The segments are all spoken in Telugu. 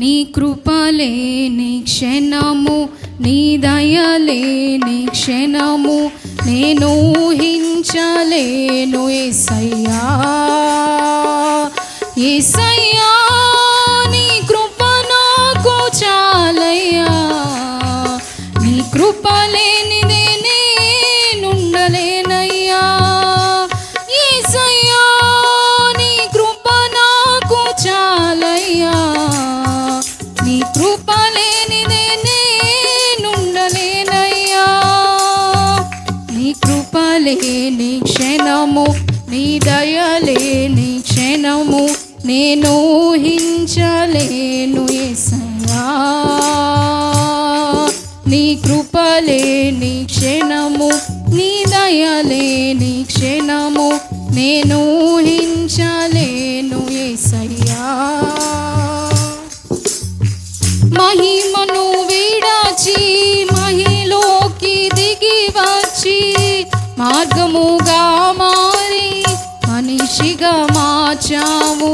నీ కృపలేని క్షణము, నీ దయలేని క్షణము నేను ఊహించలేను. యేసయ్యా యేసయ్యా నీ కృప నాకు చాలయ్యా. నీ కృప లేనిదే నేనుండలేనయ్యా. యేసయ్యా నీ కృప నాకు చాలయ్యా. నీ కృప లేనిదే నేనుండలేనయ్యా. నీ కృప లేని క్షణము, నీ దయలేని క్షణము నేను ఊహించలేను. యేసయ్యా నీ కృప లేని క్షణము, నీ దయలేని క్షణము నేను ఊహించలేను. యేసయ్యా మహిమను విడచి మహిలోకి దిగి వచ్చి మార్గముగా మారి మనిషిగా మార్చావు.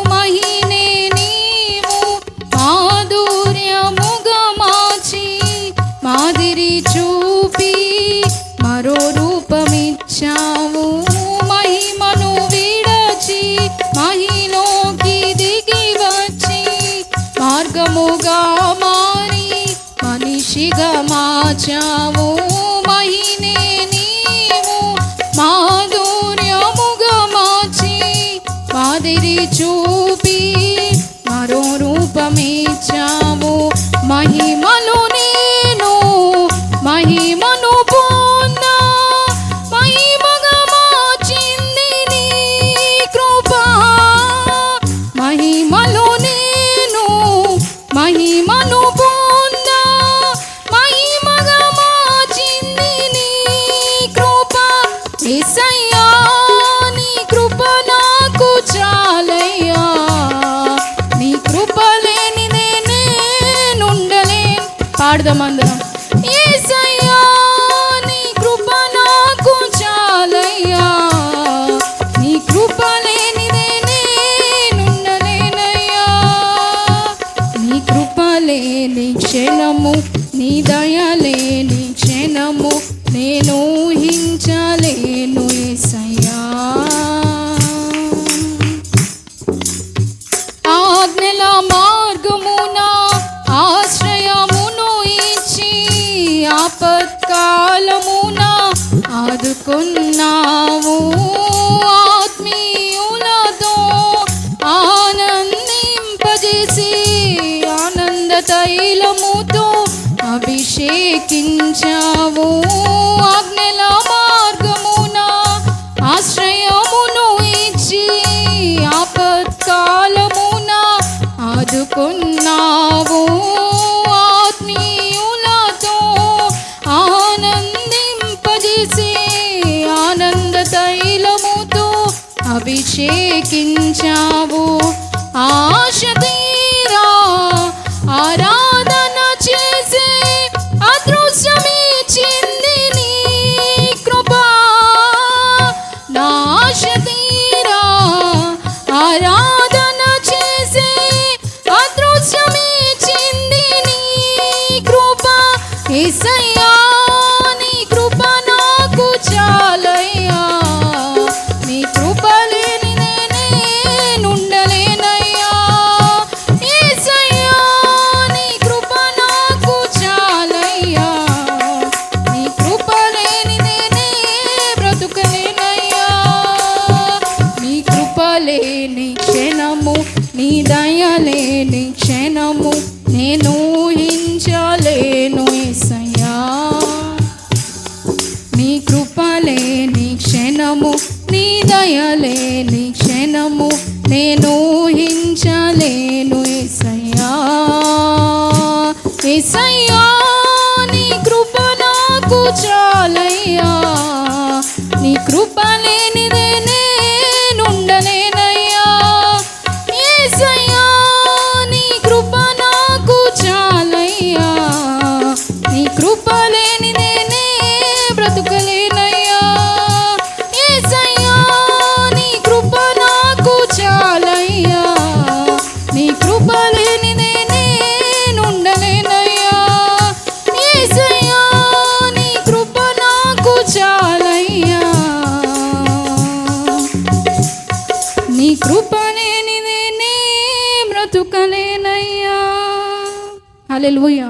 మహినే నీవు మాధుర్యముగా మార్చి మాదిరి చూపి మరో రూపమిచ్చావు. మహిమను విడచి మహిలోకి దిగి వచ్చి మార్గముగా మారి మనిషిగా మార్చావు. మహినే నీవు మాధుర్యముగా మార్చి మాదిరి చూపి మరో రూపమిచ్చావు. మహిమలో నేను మహిమను పొందా మహిమగా మార్చింది నీ కృప. మహిమలో నేను మహిమను పొందా మహిమగా మార్చింది నీ కృప. యేసయ్యా నీ కృప నాకు చాలయ్యా. నీ కృప లేనిదే నేనుండలేను. పాడదామందరం. యేసయ్యా నీ కృప నాకు చాలయ్యా. నీ కృప లేనిదే నేనుండలేనయ్యా. నీ కృప లేని క్షణము, నీ దయలేని క్షణము నేను ఊహించలేను. యేసయ్యా ఆజ్ఞల మార్గమున ఆశ్రయమును ఇచ్చి ఆపత్కాలమున ఆదుకున్నావు. ఆత్మీయులతో ఆనందింపజేసి ఆనంద తైలముతో అభిషేకించావు. ఆజ్ఞల మార్గమున ఆశ్రయమును ఇచ్చి ఆపత్కాలమున ఆదుకున్నావు. ఆత్మీయులతో ఆనందింపజేసి ఆనంద తైలముతో అభిషేకించావు. ఆశ తీరా ఆరాధన చేసే అదృశ్యమిచ్చింది నీ కృప. నా ఆశ తీరా ఆరాధన చేసే అదృశ్యమిచ్చింది నీ కృప. యేసయ్యా నీ కృప నాకు చాలయ్యా. నీ కృప లేనిదే నేనుండలేనయ్యా. యేసయ్యా నీ కృప నాకు చాలయ్యా. నీ కృప లేనిదే నే బ్రతుకలేనయ్యా. నీ కృప లేని క్షణము, నీ దయలేని క్షణము నేను ఊహించలేను. యేసయ్యా నీ కృప లేని క్షణము, నీ దయలేని క్షణము నేను ఊహించలేను. యేసయ్యా యేసయ్యా నీ కృప నాకు చాలయ్యా. నీ కృప లేనిదే నేనుండలేనయ్యా. యేసయ్యా నీ కృప నాకు చాలయ్యా. బ్రతుకలేనయ్యా. హల్లెలూయా.